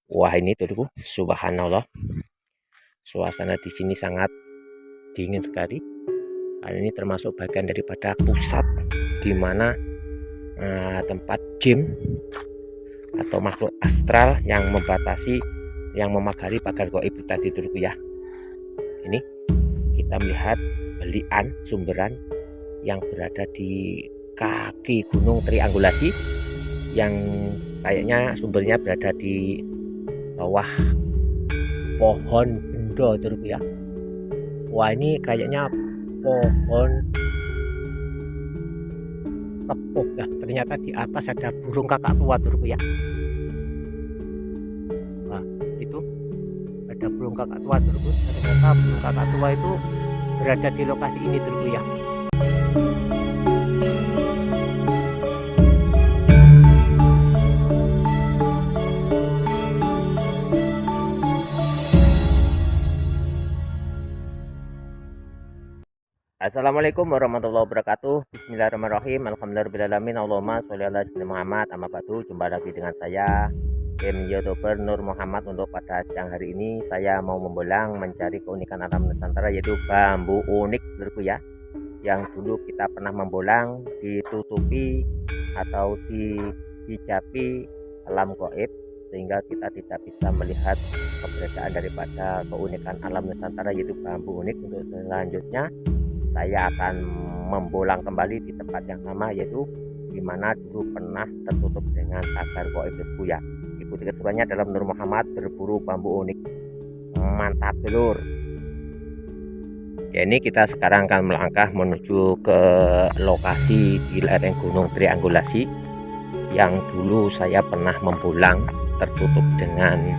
Wah ini tuh, subhanallah, suasana di sini sangat dingin sekali. Hal ini termasuk bagian daripada pusat di mana tempat jin atau makhluk astral yang membatasi, yang memagari pagar gaib tadi tuh ya. Ini kita melihat belian sumberan yang berada di kaki gunung triangulasi, yang kayaknya sumbernya berada di bawah pohon bendo tuh ya. Wah ini kayaknya pohon kepuh ya, ternyata di atas ada burung kakak tua tuh ya. Nah itu ada burung kakak tua tuh, ternyata burung kakak tua itu berada di lokasi ini tuh ya. Assalamualaikum warahmatullahi wabarakatuh. Bismillahirrahmanirrahim. Alhamdulillahirrahmanirrahim. Allahumma sholli ala sayyidina Muhammad. Amma ba'du. Jumpa lagi dengan saya, tim YouTuber Nur Muhammad. Untuk pada siang hari ini saya mau membolang mencari keunikan alam Nusantara, yaitu bambu unik berku ya. Yang dulu kita pernah membolang ditutupi atau dihijabi alam gaib, sehingga kita tidak bisa melihat keberadaan daripada keunikan alam Nusantara, yaitu bambu unik. Untuk selanjutnya saya akan membolang kembali di tempat yang sama, yaitu dimana dulu pernah tertutup dengan pagar gaib berku ya. Ikuti keseruannya dalam Nur Muhammad berburu bambu unik. Mantap telur. Ya, ini kita sekarang akan melangkah menuju ke lokasi di lereng gunung triangulasi yang dulu saya pernah membolang tertutup dengan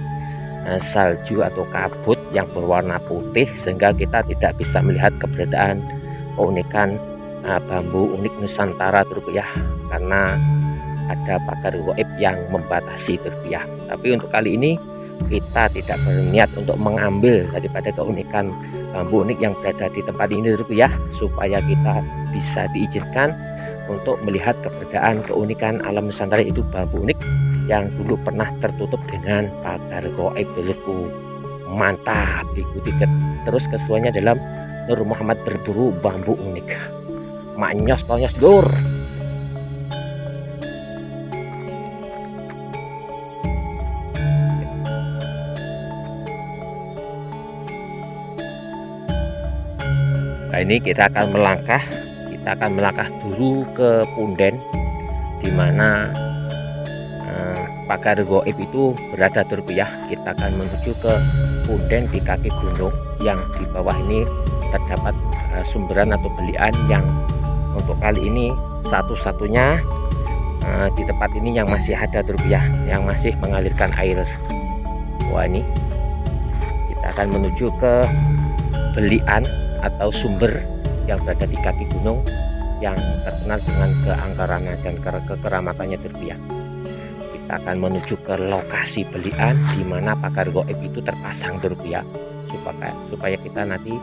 salju atau kabut yang berwarna putih, sehingga kita tidak bisa melihat keberadaan keunikan bambu unik Nusantara ya, karena ada pagar gaib yang membatasi ya. Tapi untuk kali ini kita tidak berniat untuk mengambil daripada keunikan bambu unik yang berada di tempat ini ya, supaya kita bisa diizinkan untuk melihat keberadaan keunikan alam Nusantara, itu bambu unik yang dulu pernah tertutup dengan pagar gaib dulurku. Mantap, ikuti terus keseruannya dalam Nur Muhammad berburu bambu unik. Manyos konyos lur. Nah ini kita akan melangkah dulu ke punden, dimana pagar gaib itu berada ya. Kita akan menuju ke punden di kaki gunung yang di bawah ini terdapat sumberan atau belian yang untuk kali ini satu-satunya di tempat ini yang masih ada ya, yang masih mengalirkan air. Wah ini kita akan menuju ke belian atau sumber yang berada di kaki gunung yang terkenal dengan keangkarannya dan kekeramatannya ya. Kita akan menuju ke lokasi belian di mana pagar gaib itu terpasang ya, supaya kita nanti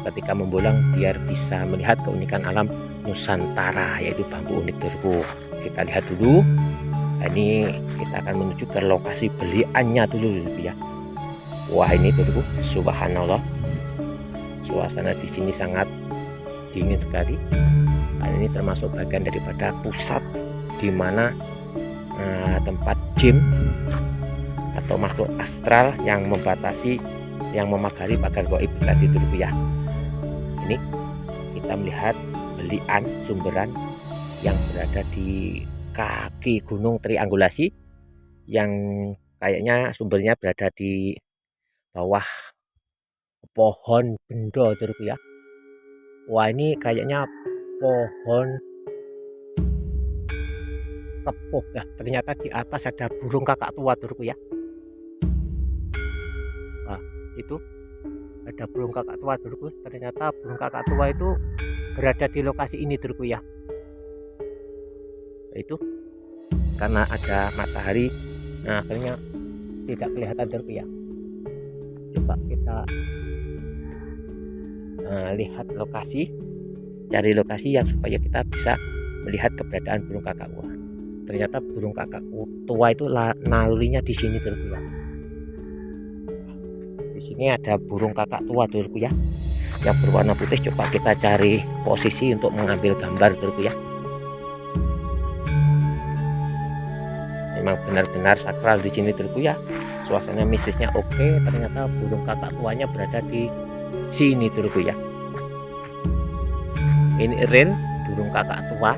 ketika membolang biar bisa melihat keunikan alam Nusantara, yaitu bambu unik terku. Kita lihat dulu. Ini kita akan menuju ke lokasi beliannya dulu ya. Wah ini terku, subhanallah, suasana di sini sangat dingin sekali. Ini termasuk bagian daripada pusat di mana tempat jin atau makhluk astral yang membatasi, yang memagari pagar gaib tadi dulu ya. Ini kita melihat belian sumberan yang berada di kaki gunung triangulasi, yang kayaknya sumbernya berada di bawah pohon bendo ya. Wah ini kayaknya pohon kepuh ya, ternyata di atas ada burung kakak tua ya. Nah itu ada burung kakak tua dulu, ternyata burung kakak tua itu berada di lokasi ini ya. Itu karena ada matahari, nah akhirnya tidak kelihatan ya. Coba kita lihat lokasi, cari lokasi yang supaya kita bisa melihat keberadaan burung kakak tua. Ternyata burung kakak tua itu nalurinya di sini ya. sini ada burung kakak tua dulurku ya, yang berwarna putih. Coba kita cari posisi untuk mengambil gambar dulurku ya. Memang benar-benar sakral di sini dulurku ya, suasana mistisnya oke. Ternyata burung kakak tuanya berada di sini dulurku ya. Ini real burung kakak tua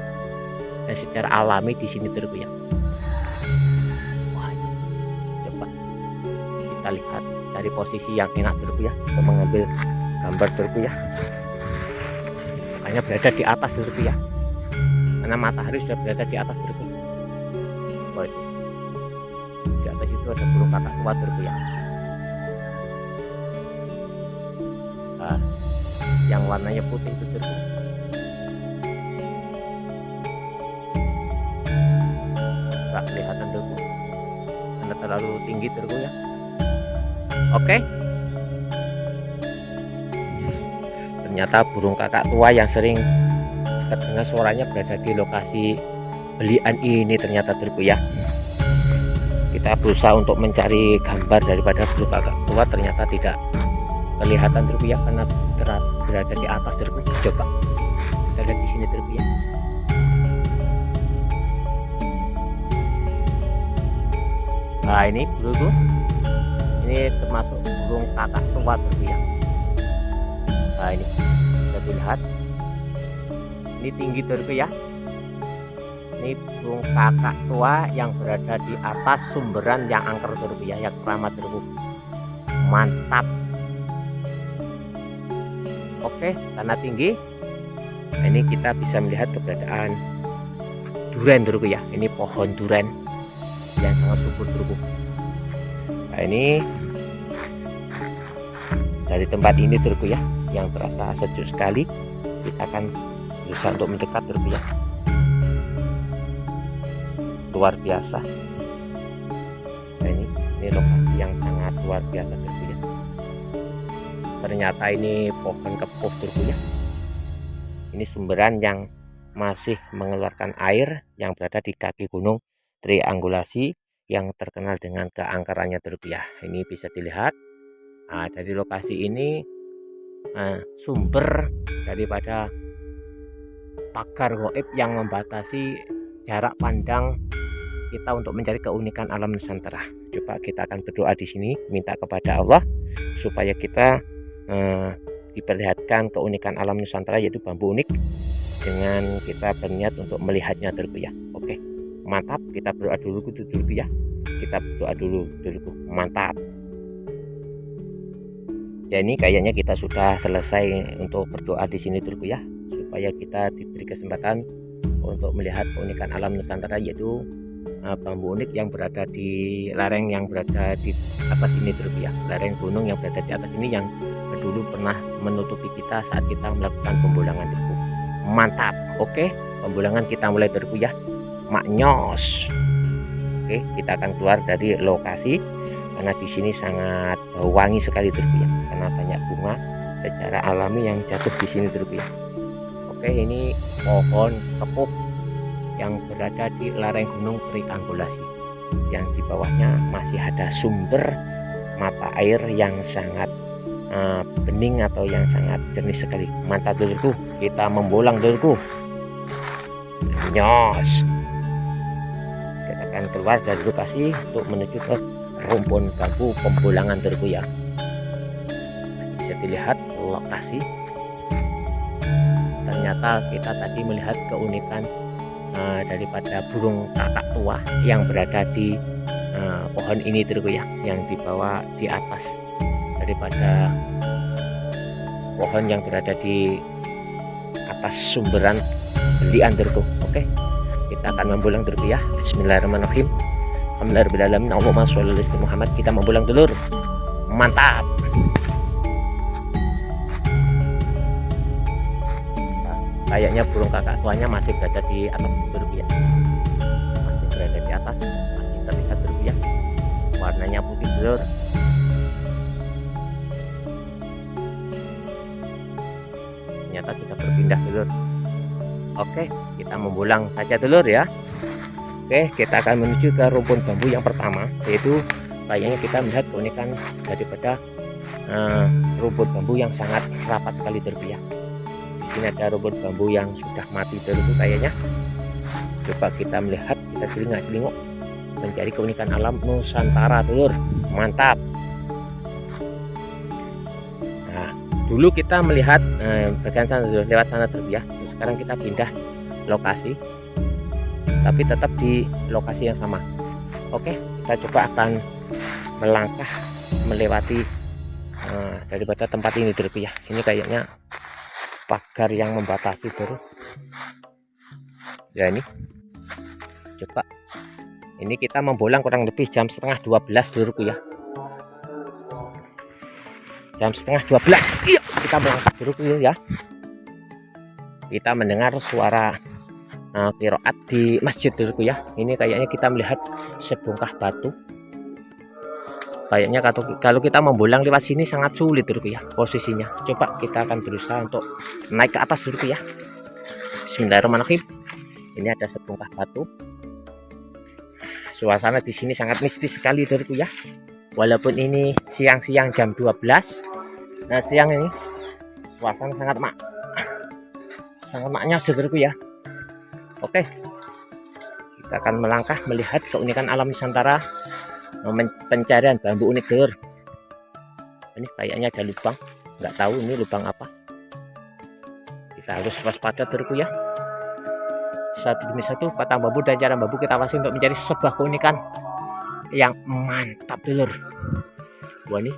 dan secara alami di sini dulurku ya. Wah, coba kita lihat dari posisi yang enak dulurku ya untuk mengambil gambar dulurku ya. Hanya berada di atas dulurku ya, karena matahari sudah berada di atas dulurku. Oh, itu di atas itu ada burung kakak tua dulurku ya. Nah, yang warnanya putih itu dulurku. Nggak kelihatan dulurku karena terlalu tinggi dulurku ya. Oke, ternyata burung kakak tua yang sering terdengar suaranya berada di lokasi belian ini ternyata dulurku ya. Kita berusaha untuk mencari gambar daripada burung kakak tua, ternyata tidak kelihatan dulurku ya, karena berada di atas dulurku. Coba kita lihat di sini dulurku ya. Nah, ini dulurku, ini termasuk burung kakak tua dulurku ya. Nah, ini bisa dilihat, ini tinggi dulurku ya. Ini burung kakak tua yang berada di atas sumberan yang angker dulurku ya, yang keramat dulurku. Mantap. Oke, karena tinggi, nah ini kita bisa melihat keberadaan duren dulurku ya. Ini pohon duren yang sangat subur dulurku. Nah, ini dari tempat ini dulurku ya, yang terasa sejuk sekali. Kita akan berusaha untuk mendekat dulurku ya. Luar biasa. Nah, ini lokasi yang sangat luar biasa dulurku ya. Ternyata ini pohon kepuh dulurku ya. Ini sumberan yang masih mengeluarkan air yang berada di kaki gunung Triangulasi yang terkenal dengan keangkerannya dulurku ya. Ini bisa dilihat. Nah, dari lokasi ini sumber daripada pagar gaib yang membatasi jarak pandang kita untuk mencari keunikan alam Nusantara. Coba kita akan berdoa di sini, minta kepada Allah supaya kita diperlihatkan keunikan alam Nusantara, yaitu bambu unik, dengan kita berniat untuk melihatnya dulurku ya. Oke, mantap. Kita berdoa dulu dulurku ya. Kita berdoa dulu dulurku. Mantap. Ya, ini kayaknya kita sudah selesai untuk berdoa di sini dulurku ya, supaya kita diberi kesempatan untuk melihat keunikan alam Nusantara, yaitu bambu unik yang berada di lereng yang berada di atas ini dulurku ya. Lereng gunung yang berada di atas ini yang dulu pernah menutupi kita saat kita melakukan pembulangan dulurku. Mantap. Oke, pembulangan kita mulai dulurku ya. Maknyos. Oke, kita akan keluar dari lokasi karena di sini sangat wangi sekali dulurku ya, karena banyak bunga secara alami yang jatuh di sini dulurku ya. Oke, ini pohon kepuh yang berada di lereng gunung Triangulasi, yang di bawahnya masih ada sumber mata air yang sangat bening atau yang sangat jernih sekali. Mantap dulurku, kita membolang dulurku. Nyos. Kita akan keluar dari lokasi untuk menuju ke rumpun bambu pembulangan dulurku ya. Bisa dilihat lokasi. Ternyata kita tadi melihat keunikan daripada burung kakak tua yang berada di pohon ini dulurku ya, yang dibawa di atas daripada pohon yang berada di atas sumberan belian dulurku. Oke, kita akan membulang dulurku ya. Bismillahirrahmanirrahim. Alhamdulillahirrahmanirrahim. Allahumma sholli ala Muhammad. Kita membulang dulur. Mantap. Kayaknya burung kakak tuanya masih berada di atas dulurku ya. Masih berada di atas, masih terlihat dulurku ya. Warnanya putih dulur. Ternyata sudah berpindah dulur. Oke, kita membulang saja dulur ya. Oke, kita akan menuju ke rumpun bambu yang pertama, yaitu kayaknya kita melihat keunikan daripada rumput bambu yang sangat rapat sekali dulurku ya. Di sini ada rumput bambu yang sudah mati dulurku kayaknya. Coba kita melihat, kita celingak-celinguk mencari keunikan alam Nusantara dulur. Mantap. Nah, dulu kita melihat bagian sana dulur, lewat sana dulur ya. Sekarang kita pindah lokasi, tapi tetap di lokasi yang sama. Oke, kita coba akan melangkah melewati daripada tempat ini dulurku ya. Ini kayaknya pagar yang membatasi dulur. Ya ini, coba. Ini kita membolang kurang lebih jam setengah 12 dulurku ya. Jam setengah 12. Iya, kita melangkah dulurku ya. Kita mendengar suara qiraat di masjid dulurku ya. Ini kayaknya kita melihat sebongkah batu. Kayaknya kalau kita membolang lewat sini sangat sulit dulurku ya posisinya. Coba kita akan berusaha untuk naik ke atas dulurku ya. Bismillahirrahmanirrahim. Ini ada sebongkah batu. Suasana di sini sangat mistis sekali dulurku ya. Walaupun ini siang-siang jam 12. Nah, siang ini suasana sangat maknya dulurku ya. Oke. Kita akan melangkah melihat keunikan alam Nusantara, pencarian bambu unik dulur. Ini kayaknya ada lubang, nggak tahu ini lubang apa. Kita harus waspada dulurku ya. Satu demi satu batang bambu dan cara bambu kita awasi untuk mencari sebuah keunikan yang mantap dulur. Wah, ini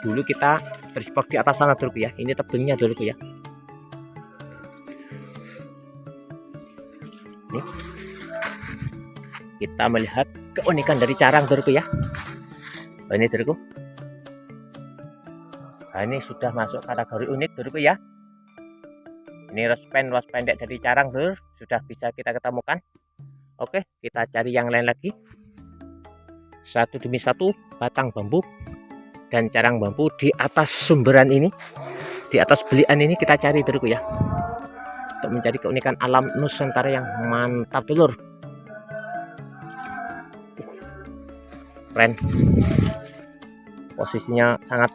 dulu kita berspot di atas sana dulurku ya. Ini tebingnya dulurku ya. Nih, kita melihat keunikan dari carang dulurku ya. Oh, ini dulurku. Nah, ini sudah masuk kategori unik dulurku ya. Ini ros pendek dari carang dulur, sudah bisa kita ketemukan. Oke, kita cari yang lain lagi. Satu demi satu batang bambu dan carang bambu di atas sumberan ini, di atas belian ini kita cari dulurku ya, untuk mencari keunikan alam Nusantara yang mantap dulur. Keren. Posisinya sangat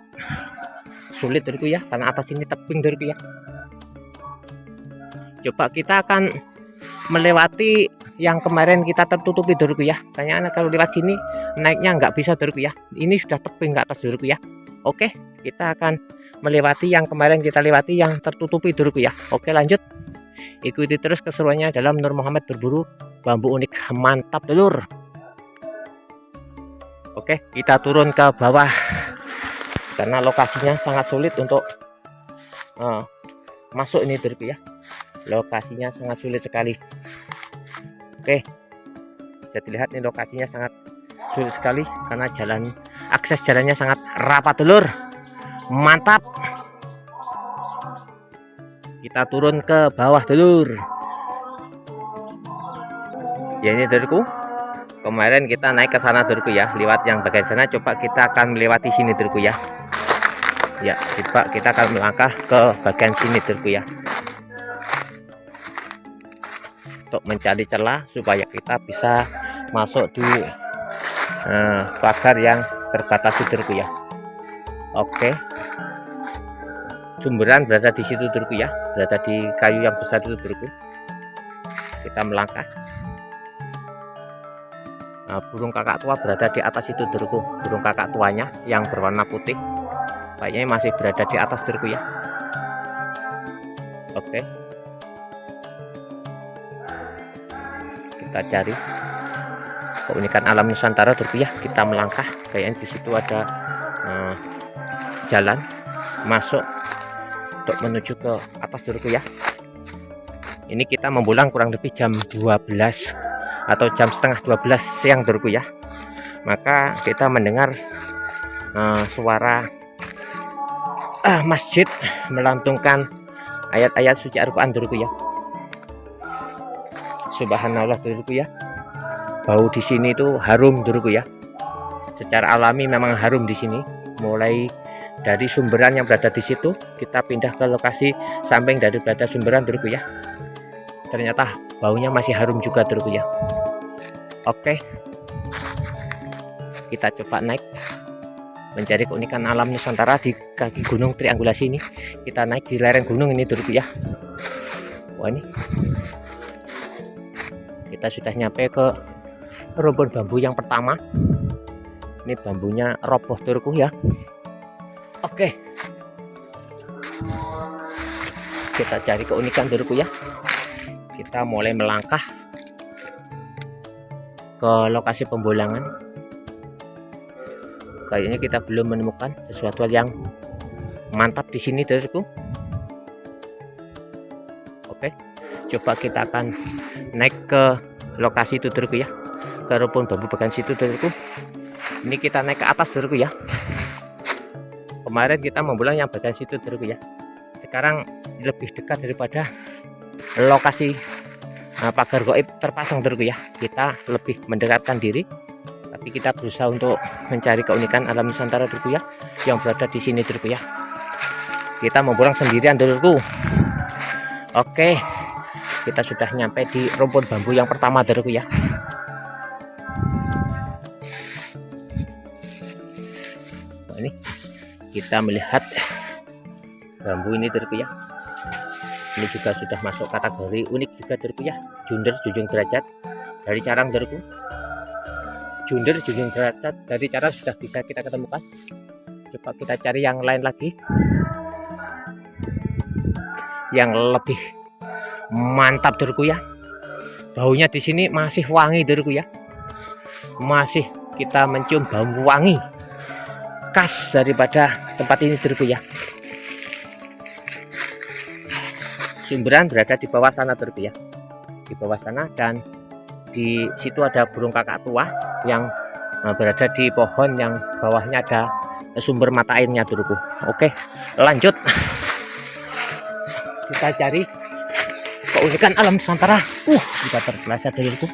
sulit dulurku ya, karena atas ini tebing dulurku ya. Coba kita akan melewati yang kemarin kita tertutupi dulurku ya. Kayaknya kalau lewat sini naiknya nggak bisa dulurku ya. Ini sudah tebing ke atas dulurku ya. Oke, kita akan melewati yang kemarin kita lewati yang tertutupi dulurku ya. Oke, lanjut. Ikuti terus keseruannya dalam Nur Muhammad berburu bambu unik. Mantap dulur. Oke, kita turun ke bawah karena lokasinya sangat sulit untuk masuk ini dulurku ya. Lokasinya sangat sulit sekali. Oke, bisa dilihat nih lokasinya sangat sulit sekali karena akses jalannya sangat rapat dulur. Mantap. Kita turun ke bawah dulur. Ya, ini dulurku. Kemarin kita naik ke sana dulurku ya, lewat yang bagian sana. Coba kita akan melewati sini dulurku ya. Ya, coba kita akan melangkah ke bagian sini dulurku ya, untuk mencari celah supaya kita bisa masuk di pagar yang terbatasi dulurku ya. Oke, sumberan berada di situ dulurku ya, berada di kayu yang besar itu dulurku. Kita melangkah. Nah, burung kakak tua berada di atas itu dulurku. Burung kakak tuanya yang berwarna putih kayaknya masih berada di atas dulurku ya. Oke, kita cari keunikan alam Nusantara dulurku ya. Kita melangkah, kayaknya di situ ada jalan masuk untuk menuju ke atas dulurku ya. Ini kita membolang kurang lebih jam 12 atau jam setengah 12 siang dulurku ya. Maka kita mendengar suara masjid melantungkan ayat-ayat suci Al-Quran dulurku ya. Subhanallah dulurku ya. Bau di sini itu harum dulurku ya. Secara alami memang harum di sini. Mulai dari sumberan yang berada di situ, kita pindah ke lokasi samping dari berada sumberan dulurku ya. Ternyata baunya masih harum juga dulurku ya. Oke. kita coba naik mencari keunikan alam Nusantara di kaki gunung triangulasi ini. Kita naik di lereng gunung ini dulu ya. Wah, ini kita sudah nyampe ke rumpun bambu yang pertama. Ini bambunya roboh turku ya. Oke, kita cari keunikan turku ya. Kita mulai melangkah ke lokasi pembulangan. Kayaknya kita belum menemukan sesuatu yang mantap di sini turku. Oke, coba kita akan naik ke lokasi itu turku ya, ke rumpun bambu bagian situ turku. Ini kita naik ke atas turku ya. Kemarin kita membulang yang bagian situ turku ya. Sekarang lebih dekat daripada lokasi pagar goib terpasang turku ya. Kita lebih mendekatkan diri, tapi kita berusaha untuk mencari keunikan alam Nusantara turku ya, yang berada di sini turku ya. Kita membulang sendirian turku. Oke, kita sudah nyampe di rumpun bambu yang pertama turku ya. Nah, ini kita melihat bambu ini turku ya. Ini juga sudah masuk kategori unik juga turku ya. Junder junjung derajat dari carang turku. Junder junjung derajat dari carang sudah bisa kita ketemukan. Coba kita cari yang lain lagi, yang lebih mantap turku ya. Baunya di sini masih wangi turku ya. Masih kita mencium bau wangi khas daripada tempat ini turku ya. Sumberan berada di bawah sana turku ya, di bawah sana, dan di situ ada burung kakak tua yang berada di pohon yang bawahnya ada sumber mata airnya turku. Oke, lanjut kita cari keunikan alam Nusantara. Kita terpeleset turku.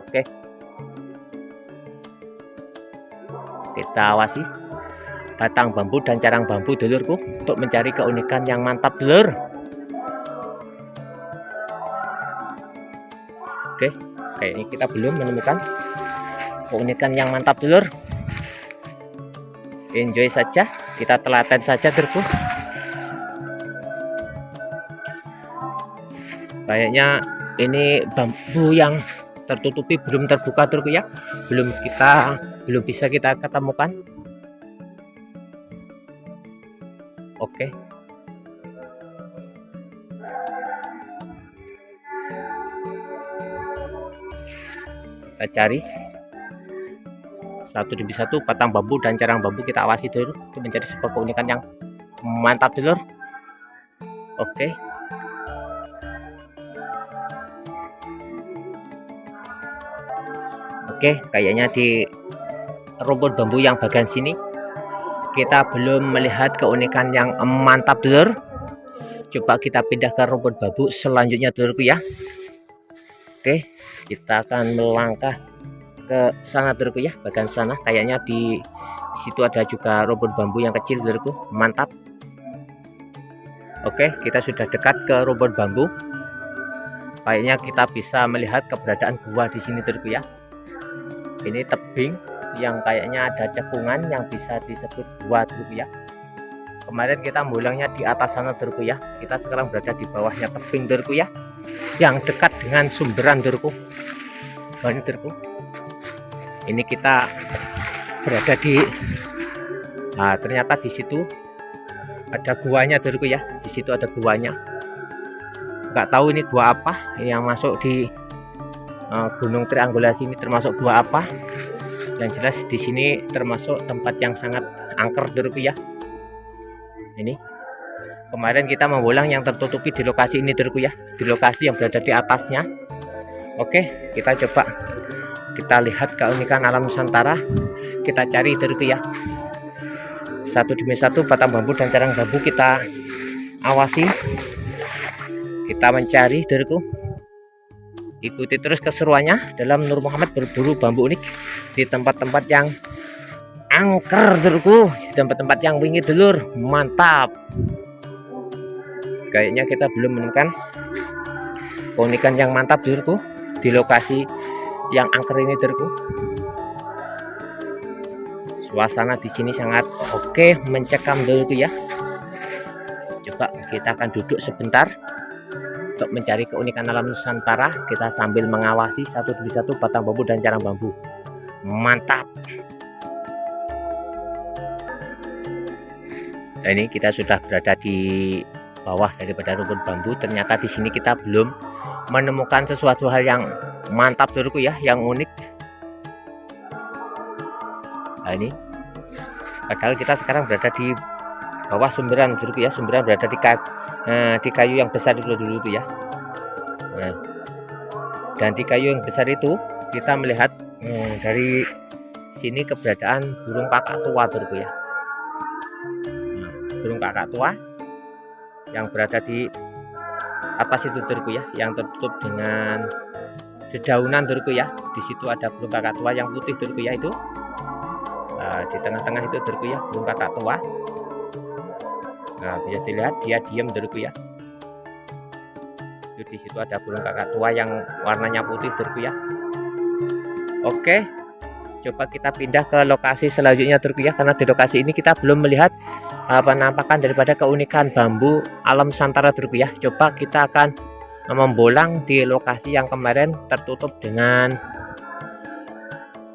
Oke, kita awasi batang bambu dan carang bambu dulurku untuk mencari keunikan yang mantap dulur. Oke, kayaknya kita belum menemukan keunikan yang mantap dulur. Enjoy saja, kita telaten saja dulurku. Kayaknya ini bambu yang tertutupi belum terbuka dulurku ya, belum bisa kita ketemukan. Oke, kita cari satu demi satu batang bambu dan carang bambu, kita awasi dulu untuk mencari sebuah keunikan yang mantap dulur. Oke, kayaknya di rumpun bambu yang bagian sini kita belum melihat keunikan yang mantap dulur. Coba kita pindah ke rumpun bambu selanjutnya dulurku ya. Oke, kita akan melangkah ke sana dulurku ya, bagian sana. Kayaknya di situ ada juga rumpun bambu yang kecil dulurku, mantap. Oke, kita sudah dekat ke rumpun bambu. Kayaknya kita bisa melihat keberadaan gua di sini dulurku ya. Ini tebing yang kayaknya ada cekungan yang bisa disebut gua dulurku ya. Kemarin kita mulangnya di atas sana dulurku ya. Kita sekarang berada di bawahnya tebing dulurku ya, yang dekat dengan sumberan dulurku. Ini dulurku, ini kita berada di ternyata di situ ada guanya dulurku ya. Di situ ada guanya. Nggak tahu ini gua apa yang masuk di gunung triangulasi ini, termasuk gua apa. Yang jelas di sini termasuk tempat yang sangat angker dulurku ya. Ini kemarin kita membulang yang tertutupi di lokasi ini dulurku ya, di lokasi yang berada di atasnya. Oke, kita coba kita lihat keunikan alam Nusantara, kita cari dulurku ya. Satu demi satu batang bambu dan carang bambu kita awasi, kita mencari dulurku. Ikuti terus keseruannya dalam Nur Muhammad berburu bambu unik di tempat-tempat yang angker dulurku, di tempat-tempat yang wingi dulur, mantap. Kayaknya kita belum menemukan keunikan yang mantap dulurku di lokasi yang angker ini Dorku. Suasana di sini sangat oke, mencekam Dorku ya. Coba kita akan duduk sebentar untuk mencari keunikan alam Nusantara, kita sambil mengawasi satu demi satu batang bambu dan carang bambu. Mantap. Nah, ini kita sudah berada di bawah daripada rumpun bambu. Ternyata di sini kita belum menemukan sesuatu hal yang mantap Dorku ya, yang unik. Nah, ini padahal kita sekarang berada di bawah sumberan Dorku ya. Sumberan berada di kayu yang besar dulu itu ya. Nah, dan di kayu yang besar itu kita melihat dari sini keberadaan burung kakak tua Dorku ya. Nah, burung kakak tua yang berada di atas itu Dorku ya, yang tertutup dengan dedaunan Dorku ya. Di situ ada burung kakak tua yang putih Dorku ya itu. Nah, di tengah-tengah itu Dorku ya, burung kakak tua. Nah, bisa dilihat dia diam Dorku ya. Itu di situ ada burung kakak tua yang warnanya putih Dorku ya. Oke, coba kita pindah ke lokasi selanjutnya Dorku ya, karena di lokasi ini kita belum melihat penampakan daripada keunikan bambu alam Nusantara Dorku ya. Coba kita akan membolang di lokasi yang kemarin tertutup dengan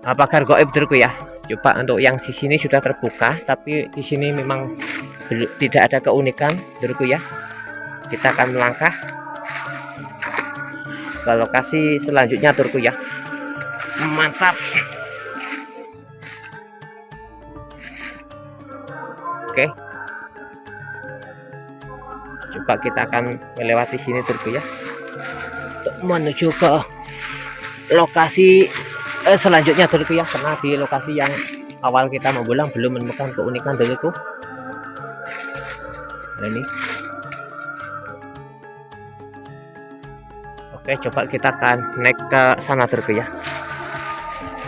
pagar goib Dorku ya. Coba untuk yang di sini sudah terbuka, tapi di sini memang tidak ada keunikan Dorku ya. Kita akan melangkah ke lokasi selanjutnya Dorku ya. Mantap. Oke, coba kita akan melewati sini Dorku ya, untuk menuju ke lokasi selanjutnya Dorku ya, karena di lokasi yang awal kita membolang belum menemukan keunikan Dorku. Nah, ini oke, coba kita akan naik ke sana Dorku ya.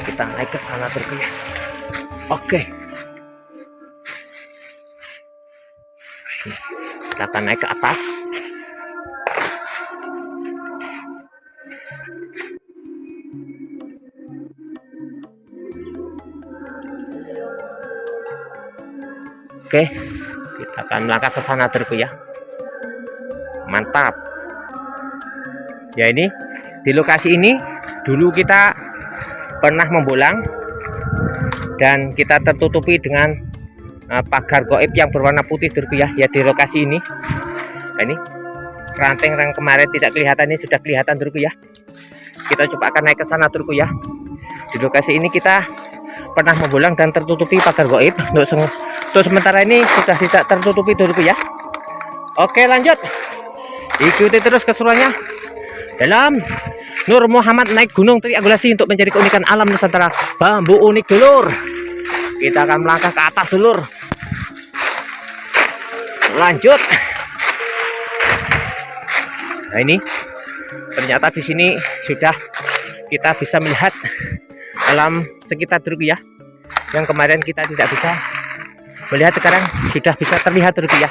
Kita naik ke sana Dorku ya. Oke, kita akan naik ke atas. Oke, kita akan melangkah ke sana Dorku ya. Mantap. Ya, ini di lokasi ini dulu kita pernah membolang dan kita tertutupi dengan pagar goib yang berwarna putih Dorku ya. Ya, di lokasi ini. Nah, ini ranting yang kemarin tidak kelihatan ini sudah kelihatan Dorku ya. Kita coba akan naik ke sana Dorku ya. Di lokasi ini kita pernah membolang dan tertutupi pagar goib. Untuk sementara ini sudah tidak tertutupi Dorku ya. Oke, lanjut. Ikuti terus keseruannya dalam Nur Muhammad naik gunung triangulasi untuk mencari keunikan alam Nusantara bambu unik dulur. Kita akan melangkah ke atas dulur. Lanjut. Nah, ini ternyata di sini sudah kita bisa melihat alam sekitar Dorku ya. Yang kemarin kita tidak bisa melihat, sekarang sudah bisa terlihat Dorku ya.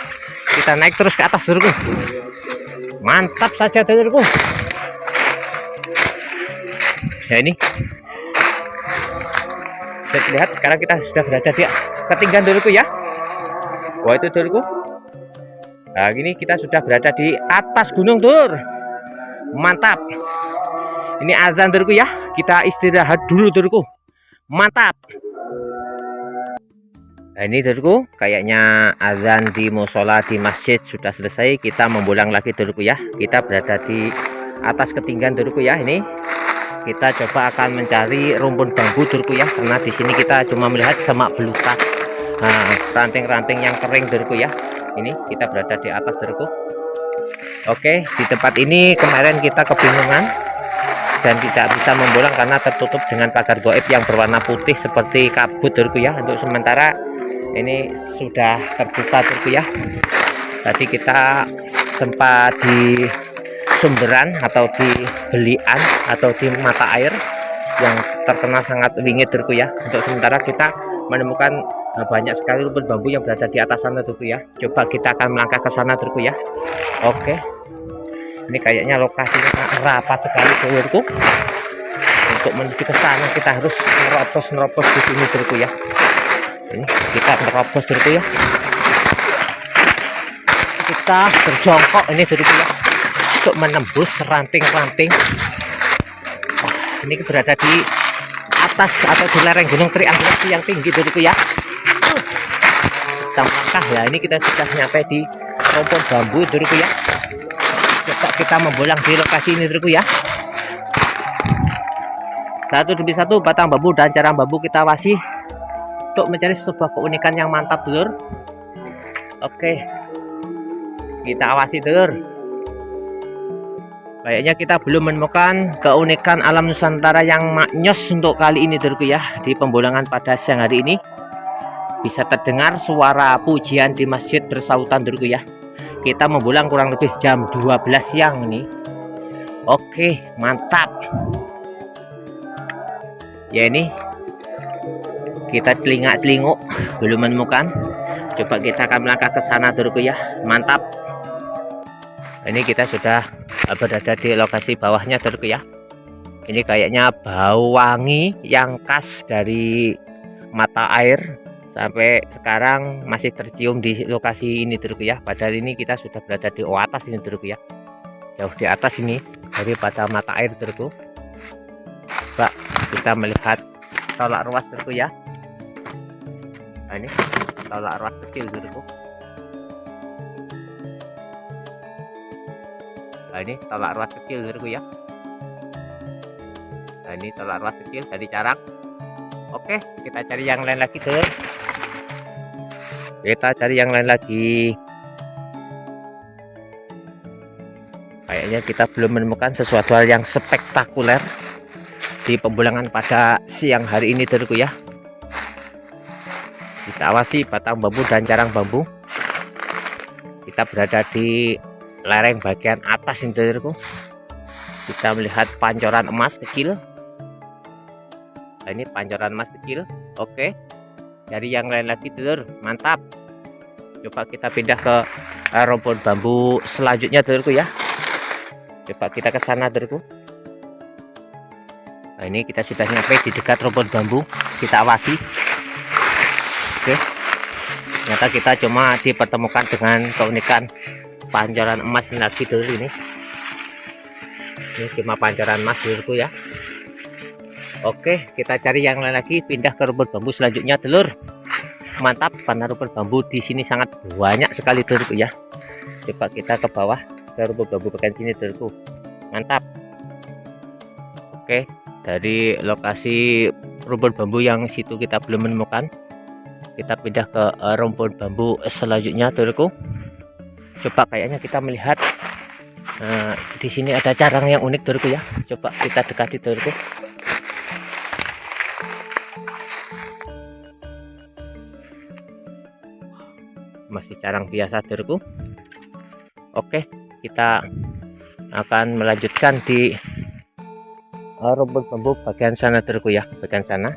Kita naik terus ke atas Dorku. Mantap saja Dorku. Ya, ini bisa dilihat sekarang kita sudah berada di ketinggian Dorku ya. Wah, itu Dorku. Nah, ini kita sudah berada di atas gunung Dor. Mantap. Ini azan Dorku ya. Kita istirahat dulu Dorku. Mantap. Nah, ini Dorku, kayaknya azan di musola di masjid sudah selesai. Kita membolang lagi Dorku ya. Kita berada di atas ketinggian Dorku ya. Ini kita coba akan mencari rumpun bambu Dorku ya, karena di sini kita cuma melihat semak belukar, ranting-ranting yang kering Dorku ya. Ini kita berada di atas Dorku. Oke, di tempat ini kemarin kita kebingungan dan tidak bisa membolang karena tertutup dengan pagar goib yang berwarna putih seperti kabut Dorku ya. Untuk sementara ini sudah terbuka Dorku ya. Tadi kita sempat di sumberan atau di belian atau di mata air yang terkenal sangat wingit Dorku ya. Untuk sementara kita menemukan banyak sekali rumpun bambu yang berada di atas sana Dorku ya. Coba kita akan melangkah ke sana Dorku ya. Oke, ini kayaknya lokasinya rapat sekali Dorku. Untuk menuju ke sana kita harus nerobos di sini dulurku ya. Ini kita nerobos dulurku ya. Kita berjongkok ini dulurku ya, untuk menembus ranting-ranting. Ini berada di atas atau di lereng Gunung Trianggulasi yang tinggi dulurku ya. Kita melangkah ya, ini kita sudah nyampe di rumpun bambu dulurku ya. Coba kita membolang di lokasi ini dulurku ya. Satu demi satu batang bambu dan carang bambu kita awasi untuk mencari sebuah keunikan yang mantap dulur. Oke, kita awasi dulur. Kayaknya kita belum menemukan keunikan alam Nusantara yang maknyos untuk kali ini dulurku ya. Di pembolangan pada siang hari ini bisa terdengar suara pujian di masjid bersautan dulurku ya. Kita membolang kurang lebih jam 12 siang ini. Oke, mantap. Ya, ini kita celingak-celinguk belum menemukan. Coba kita akan melangkah ke sana dulurku ya. Mantap. Ini kita sudah berada di lokasi bawahnya dulurku ya. Ini kayaknya bau wangi yang khas dari mata air sampai sekarang masih tercium di lokasi ini dulurku ya. Padahal ini kita sudah berada di atas ini dulurku ya, jauh di atas ini daripada mata air dulurku. Coba kita melihat tolak ruas dulurku ya. Nah, ini tolak ruas kecil dulurku. Nah, ini tolak ruas kecil dulurku ya. Nah, ini tolak ruas kecil dari carang. Oke, kita cari yang lain lagi dulur. Kita cari yang lain lagi. Kayaknya kita belum menemukan sesuatu hal yang spektakuler di pembolangan pada siang hari ini dulurku ya. Kita awasi batang bambu dan carang bambu. Kita berada di lereng bagian atas ini dulurku. Kita melihat pancoran emas kecil. Nah, ini pancoran emas kecil. Oke, dari yang lain lagi dulur. Mantap. Coba kita pindah ke rumpun bambu selanjutnya dulurku ya. Coba kita ke sana dulurku. Nah, ini kita sudah nyampe di dekat rumpun bambu. Kita awasi. Oke, ternyata kita cuma dipertemukan dengan keunikan pancoran emas ini lagi dulur ini. Ini cuma pancoran emas dulurku ya. Oke, kita cari yang lain lagi, pindah ke rumpun bambu selanjutnya dulur. Mantap, karena rumpun bambu di sini sangat banyak sekali dulurku ya. Coba kita ke bawah ke rumpun bambu bagian sini dulurku. Mantap. Oke, dari lokasi rumpun bambu yang situ kita belum menemukan, kita pindah ke rumpun bambu selanjutnya dulurku. Coba kayaknya kita melihat di sini ada carang yang unik dulurku ya. Coba kita dekati dulurku. Masih carang biasa dulurku. Oke, kita akan melanjutkan di rumpun bambu bagian sana dulurku ya, bagian sana.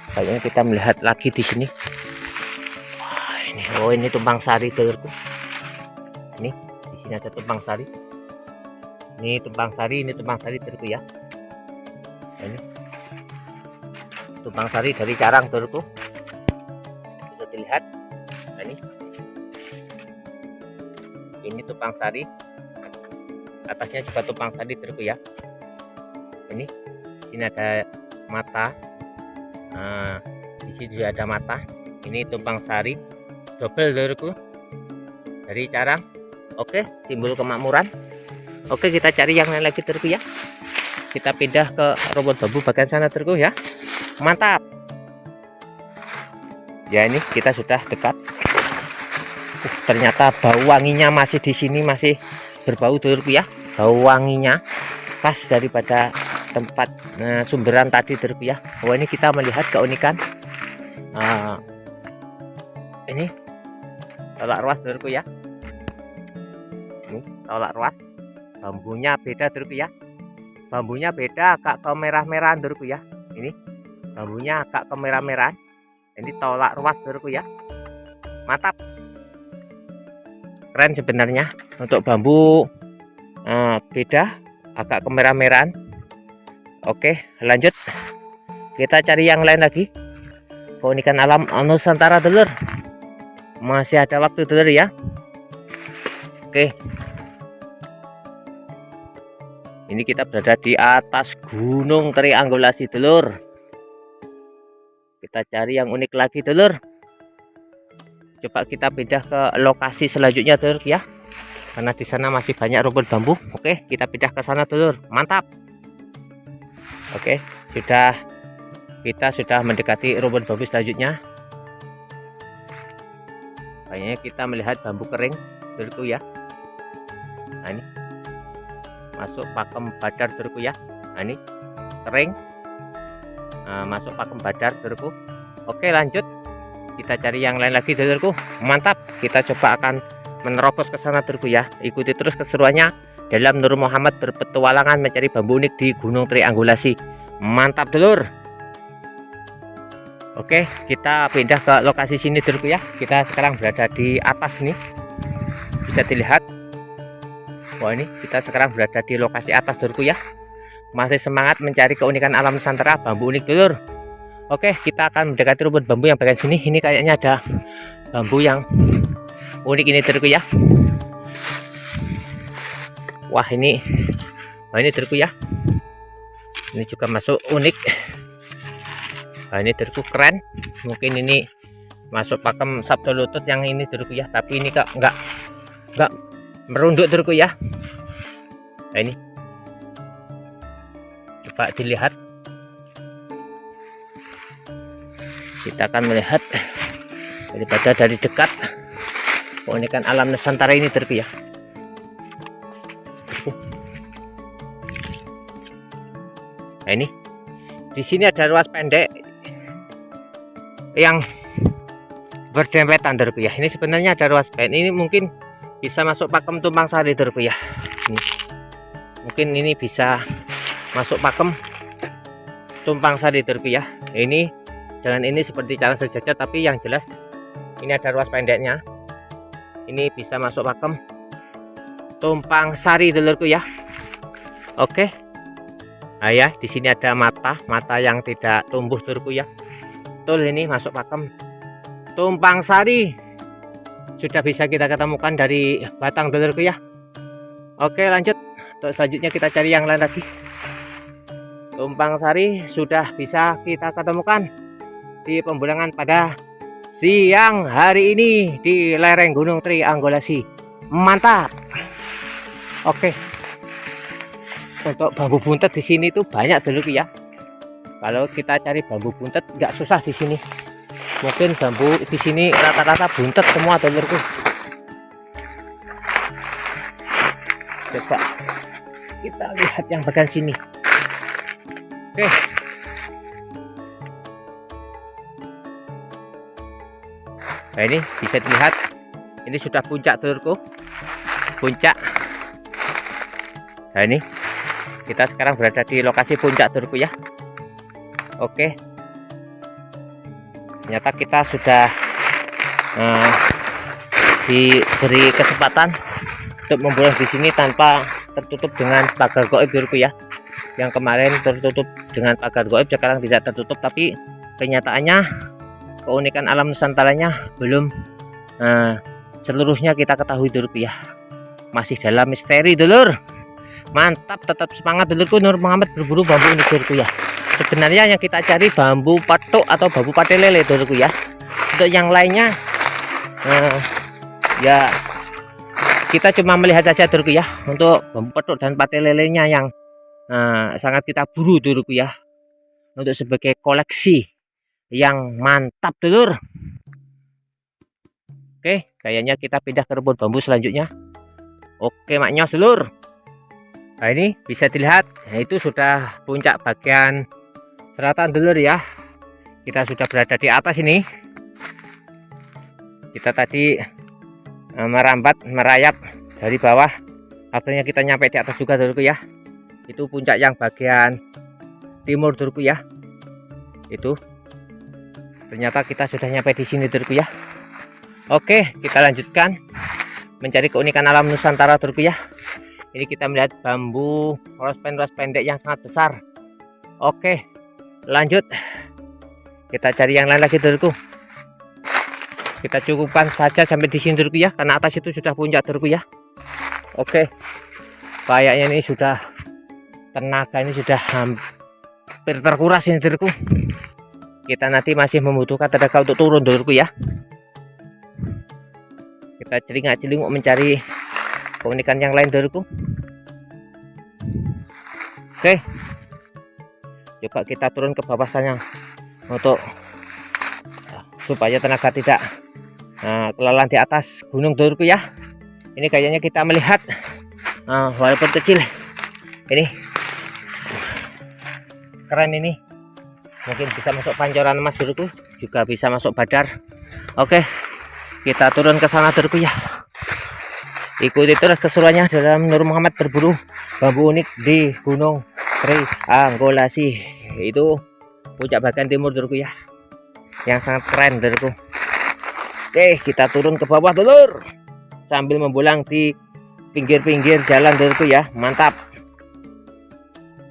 Kayaknya kita melihat lagi di sini. Wah, ini, oh ini tumpang sari dulurku. Ini di sini ada tumpang sari. Ini tumpang sari, ini tumpang sari dulurku ya. Nah, ini tumpang sari dari carang dulurku. Bisa dilihat. Nah, ini tumpang sari. Atasnya juga tumpang sari dulurku ya. Ini ada mata. Nah, di sini juga ada mata. Ini tumpang sari double dulurku dari carang. Oke, simbol kemakmuran. Oke, kita cari yang lain lagi dulurku ya. Kita pindah ke rumpun bambu bagian sana dulurku ya. Mantap. Ya, ini kita sudah dekat. Ternyata bau wanginya masih di sini, masih berbau dulurku ya. Bau wanginya khas daripada tempat sumberan tadi dulurku ya. Oh, ini kita melihat keunikan ini tolak ruas dulurku ya. Ini tolak ruas, bambunya beda dulurku ya. Bambunya beda, agak kemerah-merahan dulurku ya. Ini bambunya agak kemerah-merahan. Ini tolak ruas dulurku ya. Mantap, keren sebenarnya. Untuk bambu beda, agak kemerah-merahan. Oke, lanjut. Kita cari yang lain lagi. Keunikan alam Nusantara dulur. Masih ada waktu dulur ya. Oke. Ini kita berada di atas Gunung Triangulasi dulur. Kita cari yang unik lagi dulur. Coba kita pindah ke lokasi selanjutnya dulur ya. Karena di sana masih banyak rumput bambu. Oke, kita pindah ke sana dulur. Mantap. Oke, kita sudah mendekati rumput bambu selanjutnya. Kayaknya kita melihat bambu kering dulurku ya. Nah ini masuk pakem badar dulurku ya. Nah ini kering, masuk pakem badar dulurku. Oke, lanjut. Kita cari yang lain lagi dulurku. Mantap. Kita coba akan menerobos ke sana dulurku ya. Ikuti terus keseruannya dalam Nur Muhammad berpetualangan mencari bambu unik di Gunung Triangulasi. Mantap dulur. Oke, kita pindah ke lokasi sini dulurku ya. Kita sekarang berada di atas nih. Bisa dilihat. Wah, ini kita sekarang berada di lokasi atas dulurku ya. Masih semangat mencari keunikan alam Nusantara, bambu unik dulur. Oke, kita akan mendekati rumput bambu yang bagian sini. Ini kayaknya ada bambu yang unik ini dulurku ya. Wah ini dulurku ya. Ini juga masuk unik. Nah ini dulurku keren. Mungkin ini masuk pakem sabdo lutut yang ini dulurku ya. Tapi ini kok enggak merunduk dulurku ya. Nah ini coba dilihat. Kita akan melihat daripada dari dekat keunikan alam Nusantara ini dulurku ya. Nah ini di sini ada ruas pendek yang berdempetan dulurku ya. Ini sebenarnya ada ruas pendek. Ini mungkin bisa masuk pakem Tumpang Sari dulurku ya. Mungkin ini bisa masuk pakem Tumpang Sari dulurku ya. Ini dengan ini seperti cara sejajar, tapi yang jelas ini ada ruas pendeknya. Ini bisa masuk pakem Tumpang Sari dulurku ya. Oke. Nah ya, di sini ada mata yang tidak tumbuh dulurku ya. Betul, ini masuk pakem Tumpang Sari. Sudah bisa kita ketemukan dari batang dulurku ya. Oke, lanjut. Untuk selanjutnya kita cari yang lain lagi. Tumpang Sari sudah bisa kita ketemukan di pembulangan pada siang hari ini di lereng Gunung Triangulasi. Mantap. Oke. Untuk bambu buntet di sini tuh banyak dulurku ya. Kalau kita cari bambu buntet nggak susah di sini. Mungkin bambu di sini rata-rata buntet semua dulurku. Coba kita lihat yang bagian sini. Oke. Nah ini bisa dilihat. Ini sudah puncak dulurku. Puncak. Nah ini kita sekarang berada di lokasi puncak dulurku ya. Oke. Ternyata kita sudah diberi kesempatan untuk membulan di sini tanpa tertutup dengan pagar gaib dulurku ya. Yang kemarin tertutup dengan pagar gaib, sekarang tidak tertutup, tapi kenyataannya keunikan alam Nusantaranya belum seluruhnya kita ketahui dulurku ya. Masih dalam misteri dulur. Mantap, tetap semangat dulurku. Nur Muhammad berburu bambu ini dulurku ya. Sebenarnya yang kita cari bambu patok atau bambu pate lele dulurku ya. Untuk yang lainnya ya kita cuma melihat saja dulurku ya. Untuk bambu patok dan pate lelenya yang sangat kita buru dulurku ya. Untuk sebagai koleksi yang mantap dulur. Oke, kayaknya kita pindah ke rumput bambu selanjutnya. Oke maknyos dulur. Nah ini bisa dilihat, nah, itu sudah puncak bagian selatan dulur ya. Kita sudah berada di atas ini. Kita tadi merayap dari bawah, akhirnya kita nyampe di atas juga dulurku ya. Itu puncak yang bagian timur dulurku ya. Itu ternyata kita sudah nyampe di sini dulurku ya. Oke, kita lanjutkan mencari keunikan alam Nusantara dulurku ya. Ini kita melihat bambu rosepen pendek yang sangat besar. Oke, lanjut kita cari yang lain lagi dulurku. Kita cukupkan saja sampai di sini dulurku ya, karena atas itu sudah puncak dulurku ya. Oke, kayaknya ini sudah tenaga ini sudah hampir terkuras ini dulurku. Kita nanti masih membutuhkan tenaga untuk turun dulurku ya. Kita celingak-celinguk mencari keunikan yang lain dulurku. Oke, coba kita turun ke bawah sana untuk supaya tenaga tidak kelelahan di atas gunung dulurku ya. Ini kayaknya kita melihat walaupun kecil ini keren, ini mungkin bisa masuk pancoran emas dulurku, juga bisa masuk badar. Oke, kita turun ke sana dulurku ya. Ikuti terus keseruannya dalam Nur Muhammad berburu bambu unik di Gunung Triangulasi, itu puncak bagian timur dulurku ya, yang sangat keren dulurku. Oke, kita turun ke bawah dulur sambil membulang di pinggir-pinggir jalan dulurku ya. Mantap,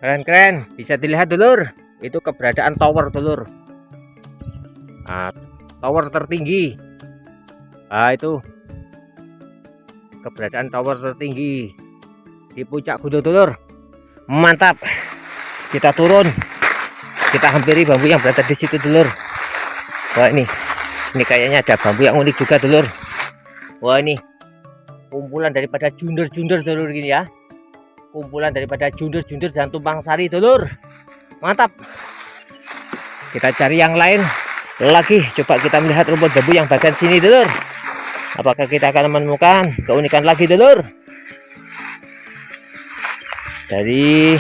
keren-keren. Bisa dilihat dulur, itu keberadaan tower dulur, tower tertinggi. Itu keberadaan tower tertinggi di puncak gunung dulur. Mantap, kita turun, kita hampiri bambu yang berada di situ dulur. Wah, ini kayaknya ada bambu yang unik juga dulur. Wah, ini kumpulan daripada junder-junder dulur gini ya, kumpulan daripada junder-junder dan tumpang sari dulur. Mantap, kita cari yang lain lagi. Coba kita melihat rumput bambu yang bagian sini dulur. Apakah kita akan menemukan keunikan lagi dulur? Dari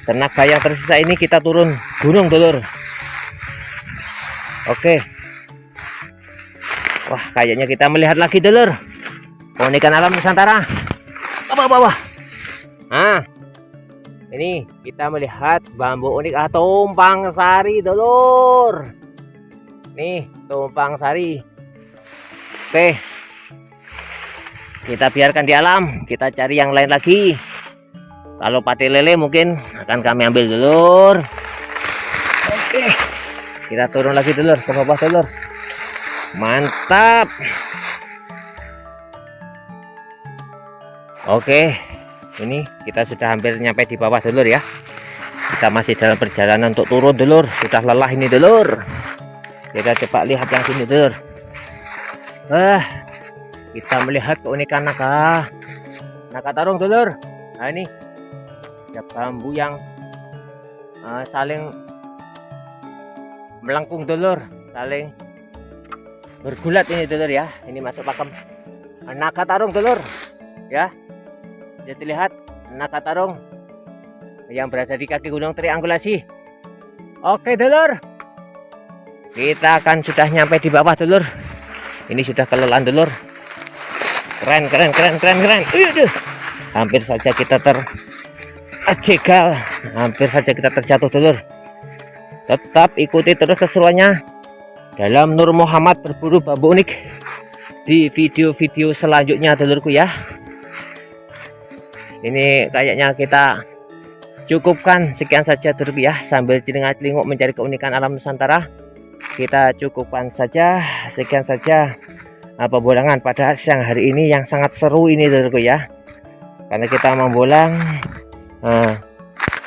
tenaga yang tersisa ini kita turun gunung dulur. Oke, wah, kayaknya kita melihat lagi dulur keunikan alam Nusantara. Bawah. Ini kita melihat bambu unik tumpang sari dulur. Nih, tumpang sari. Oke, kita biarkan di alam, kita cari yang lain lagi. Kalau pati lele mungkin akan kami ambil dulur. Oke, kita turun lagi dulur ke bawah dulur. Mantap. Oke, ini kita sudah hampir nyampe di bawah dulur ya. Kita masih dalam perjalanan untuk turun dulur. Sudah lelah ini dulur. Kita coba lihat yang sini dulur. Kita melihat keunikan naga tarung dulur. Nah, ini ada bambu yang saling melengkung dulur, saling bergulat ini dulur ya. Ini masuk pakem naga tarung dulur ya. Jadi lihat naga tarung yang berada di kaki Gunung Triangulasi. Oke dulur, kita akan sudah nyampe di bawah dulur. Ini sudah kelelahan dulur. Keren. Hampir saja kita terjegal, hampir saja kita terjatuh dulur. Tetap ikuti terus keseruannya dalam Nur Muhammad berburu bambu unik di video-video selanjutnya dulurku ya. Ini kayaknya kita cukupkan sekian saja dulurku ya, sambil celingak-celinguk mencari keunikan alam Nusantara. Kita cukupkan saja, sekian saja pembolangan pada siang hari ini yang sangat seru ini dulurku ya, karena kita membolang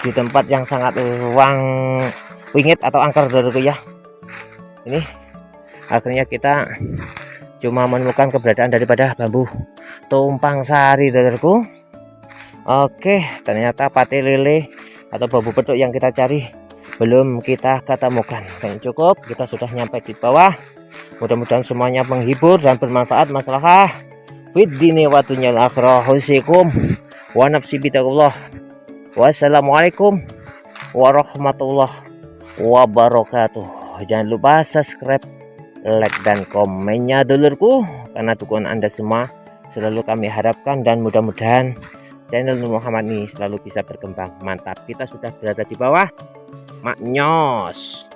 di tempat yang sangat ruang wingit atau angker dulurku ya. Ini akhirnya kita cuma menemukan keberadaan daripada bambu tumpang sari dulurku. Oke, ternyata pati lele atau bambu petuk yang kita cari belum kita ketemukan. Dan cukup, kita sudah nyampe di bawah. Mudah-mudahan semuanya menghibur dan bermanfaat. Masalah fid dini wa dunyal akhirah. Husikum wa nafsi bitakullah. Wassalamualaikum warahmatullahi wabarakatuh. Jangan lupa subscribe, like dan komennya dulurku, karena dukungan Anda semua selalu kami harapkan, dan mudah-mudahan channel Nur Muhammad ini selalu bisa berkembang. Mantap, kita sudah berada di bawah. Maknyos.